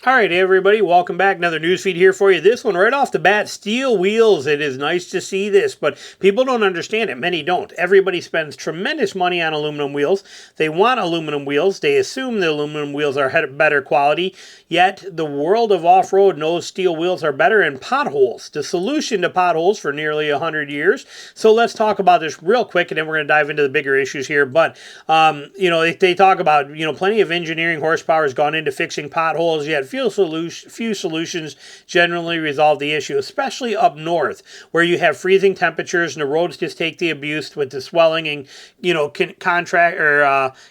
All right, everybody, welcome back. Another news feed here for you. This one right off the bat, steel wheels. It is nice to see this, but people don't understand it. Many don't. Everybody spends tremendous money on aluminum wheels. They want aluminum wheels. They assume the aluminum wheels are better quality, yet the world of off-road knows steel wheels are better in potholes. The solution to potholes for nearly 100 years. So let's talk about this real quick, and then we're going to dive into the bigger issues here. But, they talk about, plenty of engineering horsepower has gone into fixing potholes, yet few solutions generally resolve the issue, especially up north where you have freezing temperatures and the roads just take the abuse with the swelling and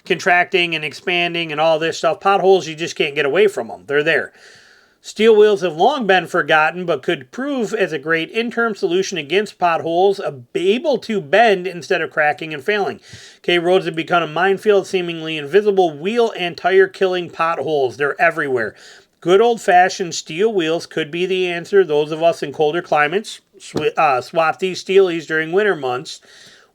contracting and expanding and all this stuff. Potholes, you just can't get away from them. They're there. Steel wheels have long been forgotten, but could prove as a great interim solution against potholes, able to bend instead of cracking and failing. Okay, roads have become a minefield, seemingly invisible wheel and tire killing potholes. They're everywhere. Good old-fashioned steel wheels could be the answer. Those of us in colder climates swap these steelies during winter months.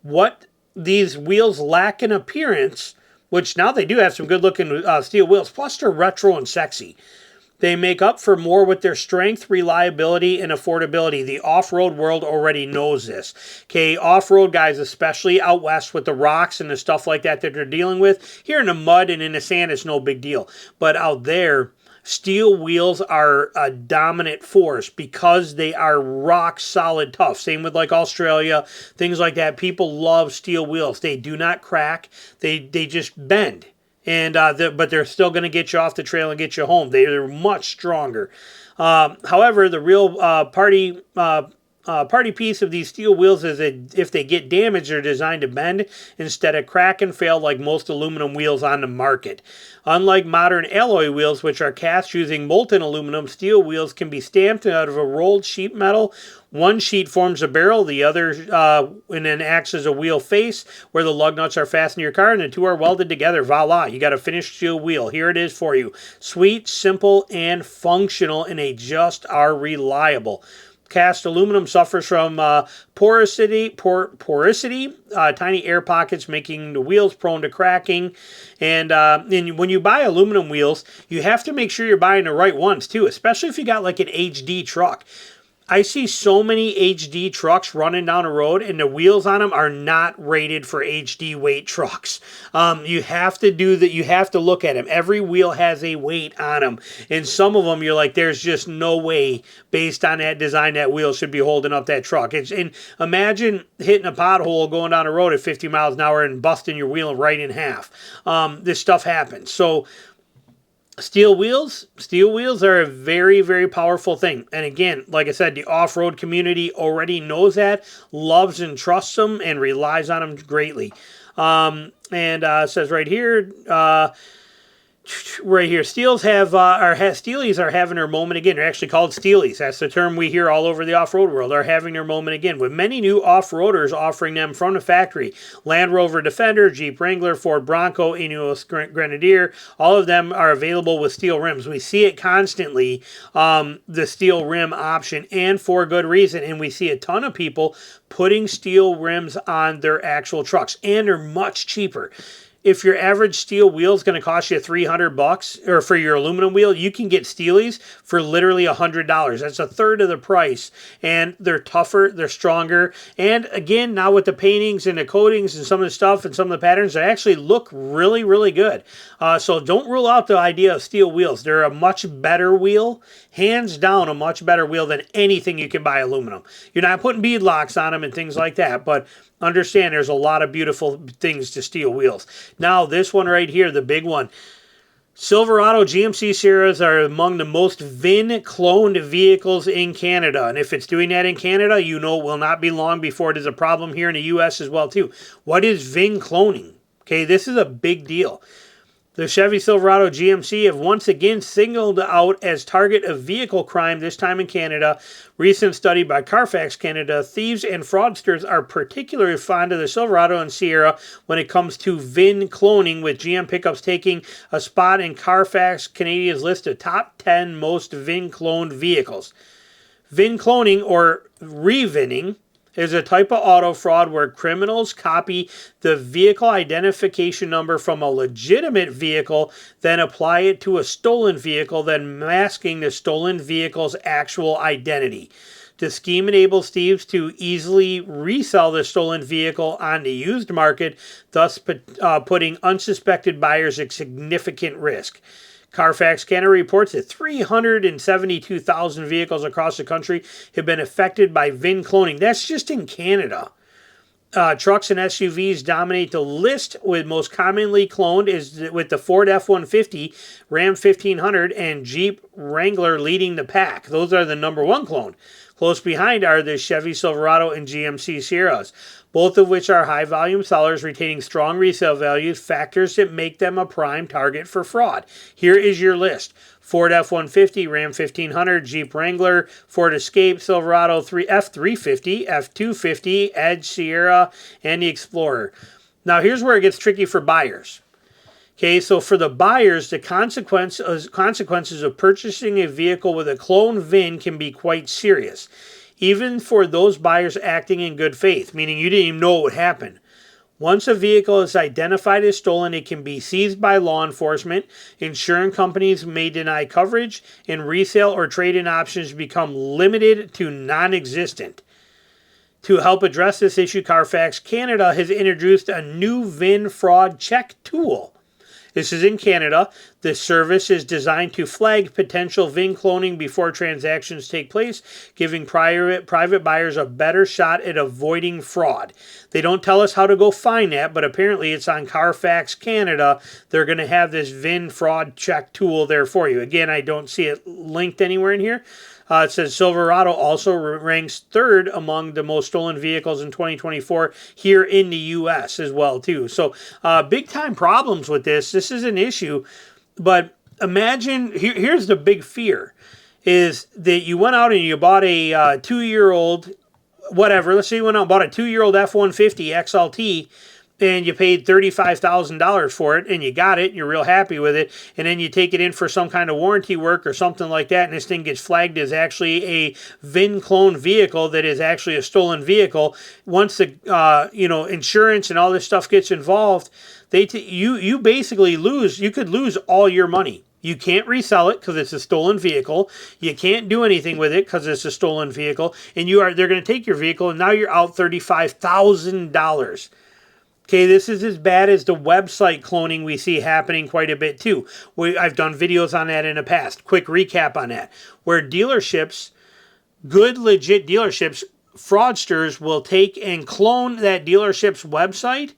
What these wheels lack in appearance, which now they do have some good-looking steel wheels, plus they're retro and sexy. They make up for more with their strength, reliability, and affordability. The off-road world already knows this. Okay, off-road guys, especially out west with the rocks and the stuff like that they're dealing with. Here in the mud and in the sand, it's no big deal. But out there, steel wheels are a dominant force because they are rock solid tough. Same with like Australia, things like that. People love steel wheels. They do not crack. They just bend. And but they're still going to get you off the trail and get you home. They're much stronger. However, the real party piece of these steel wheels is that if they get damaged, they're designed to bend instead of crack and fail like most aluminum wheels on the market. Unlike modern alloy wheels, which are cast using molten aluminum, steel wheels can be stamped out of a rolled sheet metal. One sheet forms a barrel, the other and then acts as a wheel face where the lug nuts are fastened to your car, and the two are welded together. Voila, you got a finished steel wheel. Here it is for you. Sweet, simple, and functional, and they just are reliable. Cast aluminum suffers from porosity, tiny air pockets making the wheels prone to cracking. And when you buy aluminum wheels, you have to make sure you're buying the right ones too, especially if you got like an HD truck. I see so many HD trucks running down the road, and the wheels on them are not rated for HD weight trucks. You have to do that. You have to look at them. Every wheel has a weight on them, and some of them you're like, there's just no way, based on that design, that wheel should be holding up that truck. And imagine hitting a pothole going down the road at 50 miles an hour and busting your wheel right in half. This stuff happens. So steel wheels are a very, very powerful thing. And again, like I said, the off-road community already knows that, loves and trusts them, and relies on them greatly. It says right here, Steelies are having their moment again. They're actually called Steelies. That's the term we hear all over the off-road world. Are having their moment again, with many new off-roaders offering them from the factory. Land Rover Defender, Jeep Wrangler, Ford Bronco, Ineos Grenadier, all of them are available with steel rims. We see it constantly, the steel rim option, and for good reason. And we see a ton of people putting steel rims on their actual trucks, and they're much cheaper. If your average steel wheel is going to cost you $300, or for your aluminum wheel, you can get Steelies for literally $100. That's a third of the price, and they're tougher, they're stronger, and again, now with the paintings and the coatings and some of the stuff and some of the patterns, they actually look really, really good. So don't rule out the idea of steel wheels. They're a much better wheel, hands down a much better wheel than anything you can buy aluminum. You're not putting bead locks on them and things like that, but understand there's a lot of beautiful things to steel wheels. Now, this one right here, the big one. Silverado GMC Sierras are among the most VIN-cloned vehicles in Canada. And if it's doing that in Canada, you know it will not be long before it is a problem here in the U.S. as well, too. What is VIN cloning? Okay, this is a big deal. The Chevy Silverado GMC have once again singled out as target of vehicle crime, this time in Canada. Recent study by Carfax Canada, thieves and fraudsters are particularly fond of the Silverado and Sierra when it comes to VIN cloning, with GM pickups taking a spot in Carfax Canada's list of top 10 most VIN cloned vehicles. VIN cloning, or revinning, is a type of auto fraud where criminals copy the vehicle identification number from a legitimate vehicle, then apply it to a stolen vehicle, then masking the stolen vehicle's actual identity. The scheme enables thieves to easily resell the stolen vehicle on the used market, thus putting unsuspected buyers at significant risk. Carfax Canada reports that 372,000 vehicles across the country have been affected by VIN cloning. That's just in Canada. Trucks and SUVs dominate the list, with most commonly cloned is with the Ford F-150, Ram 1500, and Jeep Wrangler leading the pack. Those are the number one clone. Close behind are the Chevy Silverado and GMC Sierras, both of which are high-volume sellers retaining strong resale values, factors that make them a prime target for fraud. Here is your list. Ford F-150, Ram 1500, Jeep Wrangler, Ford Escape, Silverado F-350, F-250, Edge, Sierra, and the Explorer. Now here's where it gets tricky for buyers. Okay, so for the buyers, the consequences of purchasing a vehicle with a clone VIN can be quite serious, even for those buyers acting in good faith, meaning you didn't even know what would happen. Once a vehicle is identified as stolen, it can be seized by law enforcement, insurance companies may deny coverage, and resale or trade-in options become limited to non-existent. To help address this issue, Carfax Canada has introduced a new VIN fraud check tool. This is in Canada. This service is designed to flag potential VIN cloning before transactions take place, giving private buyers a better shot at avoiding fraud. They don't tell us how to go find that, but apparently it's on Carfax Canada. They're going to have this VIN fraud check tool there for you. Again, I don't see it linked anywhere in here. It says Silverado also ranks third among the most stolen vehicles in 2024 here in the U.S. as well, too. So big time problems with this. This is an issue. But imagine, here's the big fear, is that you went out and you bought a 2-year-old, whatever. Let's say you went out and bought a 2-year-old F-150 XLT, and you paid $35,000 for it, and you got it, and you're real happy with it, and then you take it in for some kind of warranty work or something like that, and this thing gets flagged as actually a VIN clone vehicle that is actually a stolen vehicle. Once the insurance and all this stuff gets involved, you basically lose. You could lose all your money. You can't resell it because it's a stolen vehicle. You can't do anything with it because it's a stolen vehicle, and they're going to take your vehicle, and now you're out $35,000. Okay, this is as bad as the website cloning we see happening quite a bit too. I've done videos on that in the past. Quick recap on that. Where dealerships, good legit dealerships, fraudsters will take and clone that dealership's website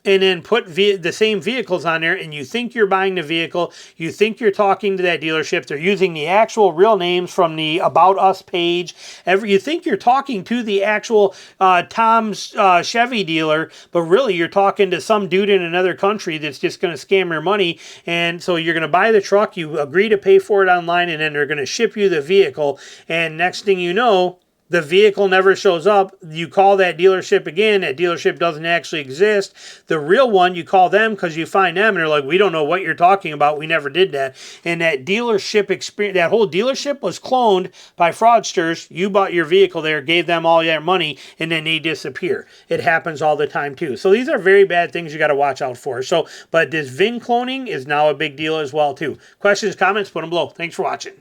and then put the same vehicles on there, and you think you're buying the vehicle, you think you're talking to that dealership, they're using the actual real names from the About Us page, you think you're talking to the actual Tom's Chevy dealer, but really you're talking to some dude in another country that's just going to scam your money, and so you're going to buy the truck, you agree to pay for it online, and then they're going to ship you the vehicle, and next thing you know, the vehicle never shows up. You call that dealership again. That dealership doesn't actually exist. The real one, you call them because you find them and they're like, we don't know what you're talking about. We never did that. And that dealership experience, that whole dealership was cloned by fraudsters. You bought your vehicle there, gave them all your money, and then they disappear. It happens all the time too. So these are very bad things you got to watch out for. But this VIN cloning is now a big deal as well too. Questions, comments, put them below. Thanks for watching.